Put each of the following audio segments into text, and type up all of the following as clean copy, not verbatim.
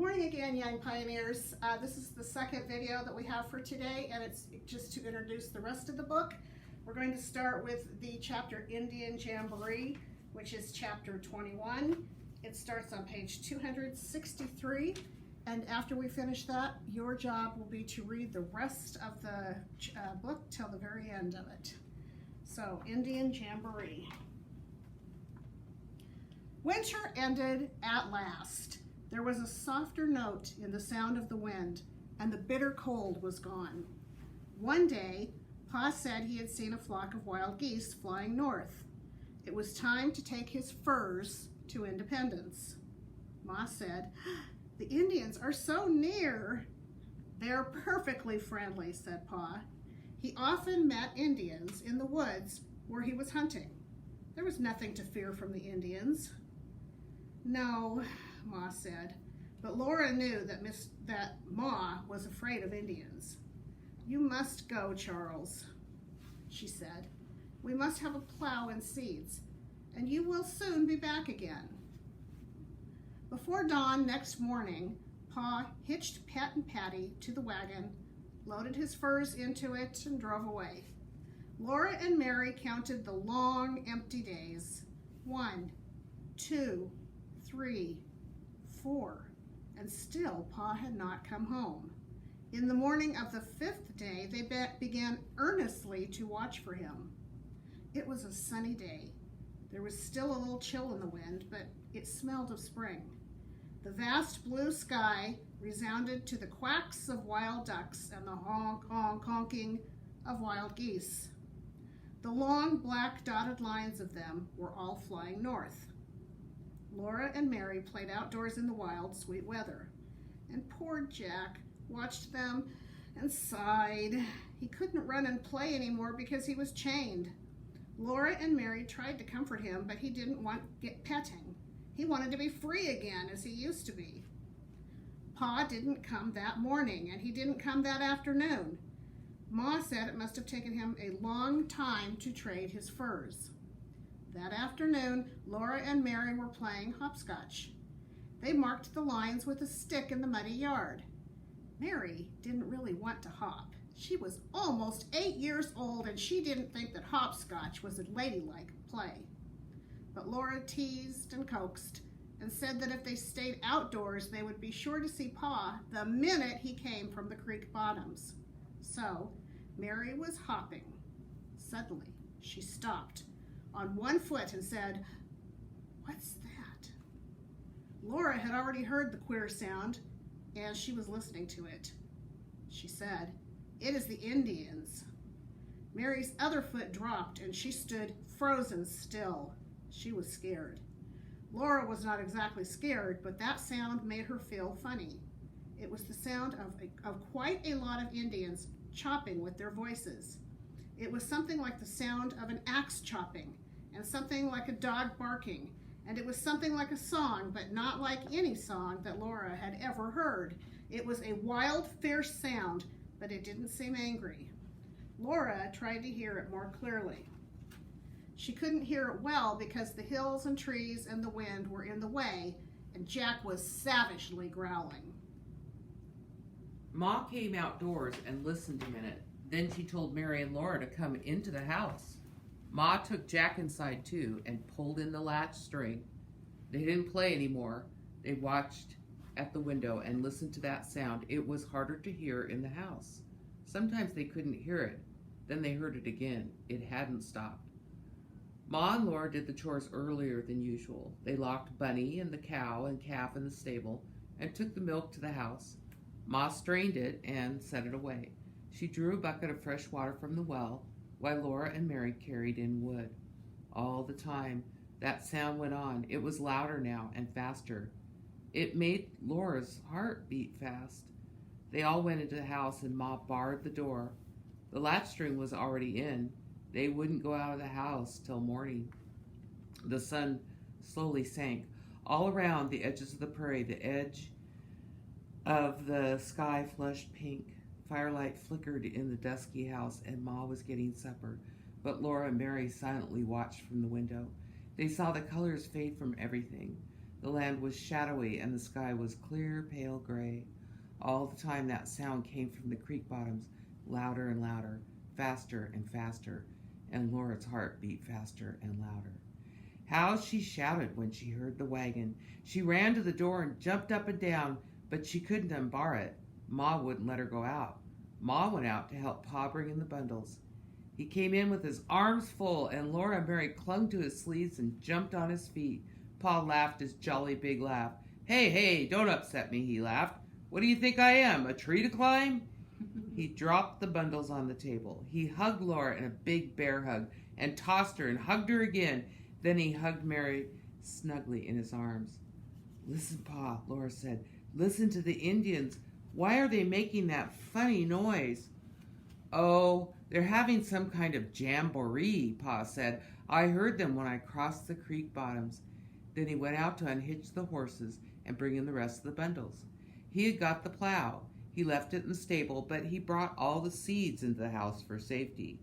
morning again, young pioneers. This is the second video that we have for today, and it's just to introduce the rest of the book. We're going to start with the chapter Indian Jamboree, which is chapter 21. It starts on page 263, and after we finish that, your job will be to read the rest of the book till the very end of it. So, Indian Jamboree. Winter ended at last. There was a softer note in the sound of the wind, and the bitter cold was gone. One day, Pa said he had seen a flock of wild geese flying north. It was time to take his furs to Independence. Ma said, "The Indians are so near." "They're perfectly friendly," said Pa. He often met Indians in the woods where he was hunting. There was nothing to fear from the Indians. "No," Ma said, but Laura knew that Ma was afraid of Indians. "You must go, Charles," she said. "We must have a plow and seeds, and you will soon be back again." Before dawn next morning, Pa hitched Pet and Patty to the wagon, loaded his furs into it, and drove away. Laura and Mary counted the long, empty days. 1, 2, 3, 4, and still Pa had not come home. In the morning of the 5th day, they began earnestly to watch for him. It was a sunny day. There was still a little chill in the wind, but it smelled of spring. The vast blue sky resounded to the quacks of wild ducks and the honk, honk, honking of wild geese. The long black dotted lines of them were all flying north. Laura and Mary played outdoors in the wild, sweet weather, and poor Jack watched them and sighed. He couldn't run and play anymore because he was chained. Laura and Mary tried to comfort him, but he didn't want to get petting. He wanted to be free again, as he used to be. Pa didn't come that morning, and he didn't come that afternoon. Ma said it must have taken him a long time to trade his furs. That afternoon, Laura and Mary were playing hopscotch. They marked the lines with a stick in the muddy yard. Mary didn't really want to hop. She was almost 8 years old, and she didn't think that hopscotch was a ladylike play. But Laura teased and coaxed and said that if they stayed outdoors, they would be sure to see Pa the minute he came from the creek bottoms. So Mary was hopping. Suddenly, she stopped on one foot and said, "What's that?" Laura had already heard the queer sound, and she was listening to it. She said, "It is the Indians." Mary's other foot dropped, and she stood frozen still. She was scared. Laura was not exactly scared, but that sound made her feel funny. It was the sound of quite a lot of Indians chopping with their voices. It was something like the sound of an axe chopping, and something like a dog barking, and it was something like a song, but not like any song that Laura had ever heard. It was a wild, fierce sound, but it didn't seem angry. Laura tried to hear it more clearly. She couldn't hear it well because the hills and trees and the wind were in the way, and Jack was savagely growling. Ma came outdoors and listened a minute. Then she told Mary and Laura to come into the house. Ma took Jack inside too and pulled in the latch string. They didn't play anymore. They watched at the window and listened to that sound. It was harder to hear in the house. Sometimes they couldn't hear it. Then they heard it again. It hadn't stopped. Ma and Laura did the chores earlier than usual. They locked Bunny and the cow and calf in the stable and took the milk to the house. Ma strained it and set it away. She drew a bucket of fresh water from the well, while Laura and Mary carried in wood. All the time, that sound went on. It was louder now and faster. It made Laura's heart beat fast. They all went into the house, and Ma barred the door. The latch string was already in. They wouldn't go out of the house till morning. The sun slowly sank. All around the edges of the prairie, the edge of the sky flushed pink. Firelight flickered in the dusky house, and Ma was getting supper, but Laura and Mary silently watched from the window. They saw the colors fade from everything. The land was shadowy and the sky was clear, pale gray. All the time that sound came from the creek bottoms, louder and louder, faster and faster, and Laura's heart beat faster and louder. How she shouted when she heard the wagon. She ran to the door and jumped up and down, but she couldn't unbar it. Ma wouldn't let her go out. Ma went out to help Pa bring in the bundles. He came in with his arms full, and Laura and Mary clung to his sleeves and jumped on his feet. Pa laughed his jolly big laugh. Hey, hey, don't upset me, he laughed. What do you think I am, a tree to climb? He dropped the bundles on the table. He hugged Laura in a big bear hug and tossed her and hugged her again. Then he hugged Mary snugly in his arms. Listen, Pa, Laura said. Listen to the Indians. Why are they making that funny noise? Oh, they're having some kind of jamboree, Pa said. I heard them when I crossed the creek bottoms. Then he went out to unhitch the horses and bring in the rest of the bundles. He had got the plow. He left it in the stable, but he brought all the seeds into the house for safety.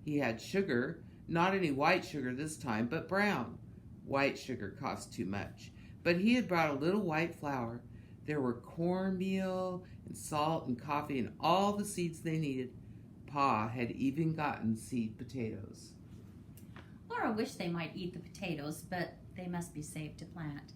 He had sugar, not any white sugar this time, but brown. White sugar cost too much, but he had brought a little white flour. There were cornmeal and salt and coffee and all the seeds they needed. Pa had even gotten seed potatoes. Laura wished they might eat the potatoes, but they must be saved to plant.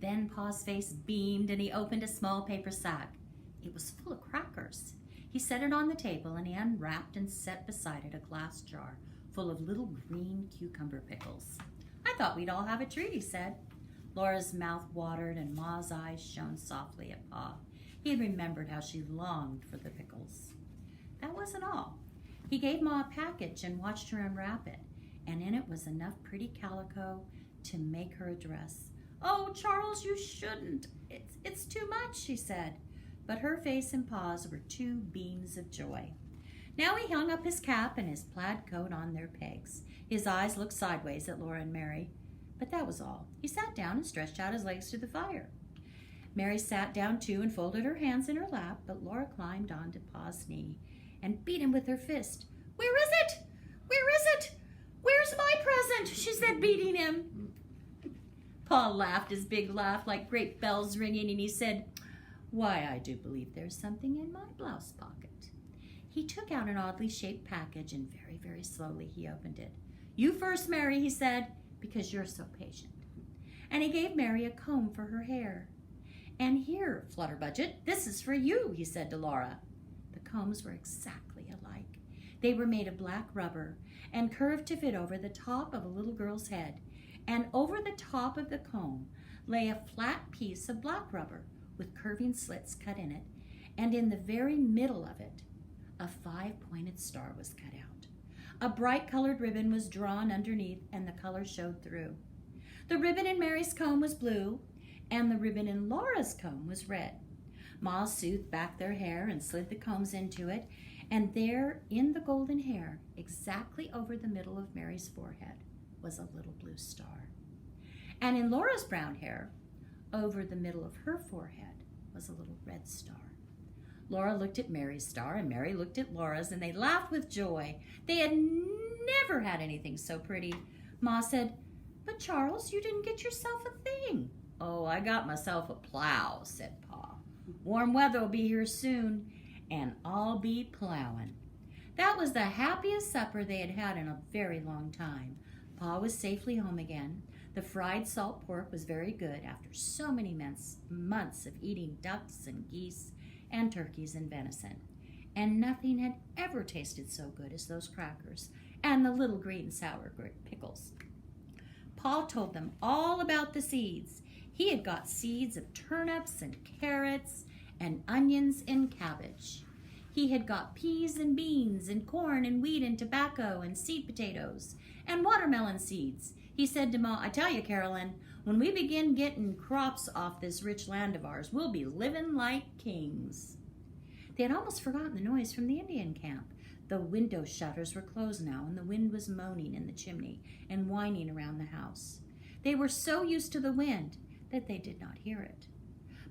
Then Pa's face beamed and he opened a small paper sack. It was full of crackers. He set it on the table and he unwrapped and set beside it a glass jar full of little green cucumber pickles. I thought we'd all have a treat, he said. Laura's mouth watered and Ma's eyes shone softly at Pa. He had remembered how she longed for the pickles. That wasn't all. He gave Ma a package and watched her unwrap it, and in it was enough pretty calico to make her a dress. Oh, Charles, you shouldn't. It's too much, she said. But her face and Pa's were two beams of joy. Now he hung up his cap and his plaid coat on their pegs. His eyes looked sideways at Laura and Mary, but that was all. He sat down and stretched out his legs to the fire. Mary sat down too and folded her hands in her lap, but Laura climbed onto Pa's knee and beat him with her fist. Where is it? Where is it? Where's my present? She said, beating him. Pa laughed his big laugh like great bells ringing, and he said, why, I do believe there's something in my blouse pocket. He took out an oddly shaped package, and very, very slowly he opened it. You first, Mary, he said, because you're so patient. And he gave Mary a comb for her hair. And here, Flutterbudget, this is for you, he said to Laura. The combs were exactly alike. They were made of black rubber and curved to fit over the top of a little girl's head. And over the top of the comb lay a flat piece of black rubber with curving slits cut in it, and in the very middle of it, a 5-pointed star was cut out. A bright colored ribbon was drawn underneath, and the color showed through. The ribbon in Mary's comb was blue, and the ribbon in Laura's comb was red. Ma soothed back their hair and slid the combs into it, and there in the golden hair, exactly over the middle of Mary's forehead, was a little blue star. And in Laura's brown hair, over the middle of her forehead, was a little red star. Laura looked at Mary's star, and Mary looked at Laura's, and they laughed with joy. They had never had anything so pretty. Ma said, but Charles, you didn't get yourself a thing. Oh, I got myself a plow, said Pa. Warm weather will be here soon, and I'll be plowing. That was the happiest supper they had had in a very long time. Pa was safely home again. The fried salt pork was very good after so many months of eating ducks and geese and turkeys and venison. And nothing had ever tasted so good as those crackers and the little green sour pickles. Pa told them all about the seeds. He had got seeds of turnips and carrots and onions and cabbage. He had got peas and beans and corn and wheat and tobacco and seed potatoes and watermelon seeds. He said to Ma, I tell you, Carolyn, when we begin getting crops off this rich land of ours, we'll be living like kings. They had almost forgotten the noise from the Indian camp. The window shutters were closed now, and the wind was moaning in the chimney and whining around the house. They were so used to the wind that they did not hear it.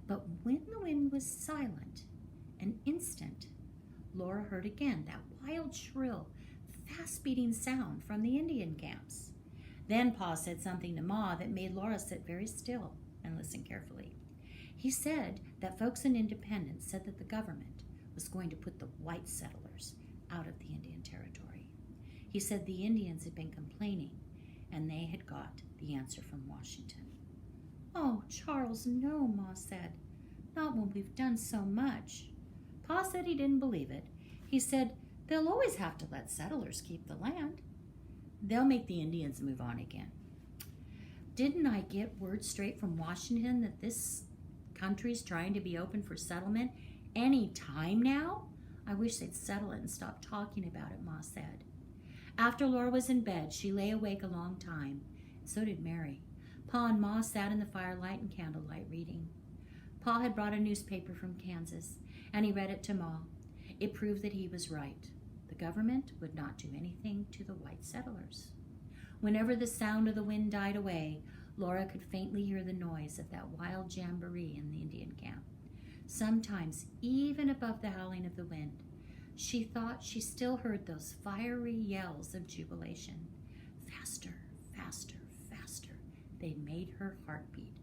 But when the wind was silent, an instant, Laura heard again that wild, shrill, fast-beating sound from the Indian camps. Then Pa said something to Ma that made Laura sit very still and listen carefully. He said that folks in Independence said that the government was going to put the white settlers out of the Indian Territory. He said the Indians had been complaining, and they had got the answer from Washington. "Oh, Charles, no," Ma said. "Not when we've done so much." Pa said he didn't believe it. He said they'll always have to let settlers keep the land. They'll make the Indians move on again. Didn't I get word straight from Washington that this country's trying to be open for settlement any time now? I wish they'd settle it and stop talking about it, Ma said. After Laura was in bed, she lay awake a long time. So did Mary. Pa and Ma sat in the firelight and candlelight reading. Pa had brought a newspaper from Kansas, and he read it to Ma. It proved that he was right. The government would not do anything to the white settlers. Whenever the sound of the wind died away, Laura could faintly hear the noise of that wild jamboree in the Indian camp. Sometimes, even above the howling of the wind, she thought she still heard those fiery yells of jubilation. Faster, faster, faster. They made her heart beat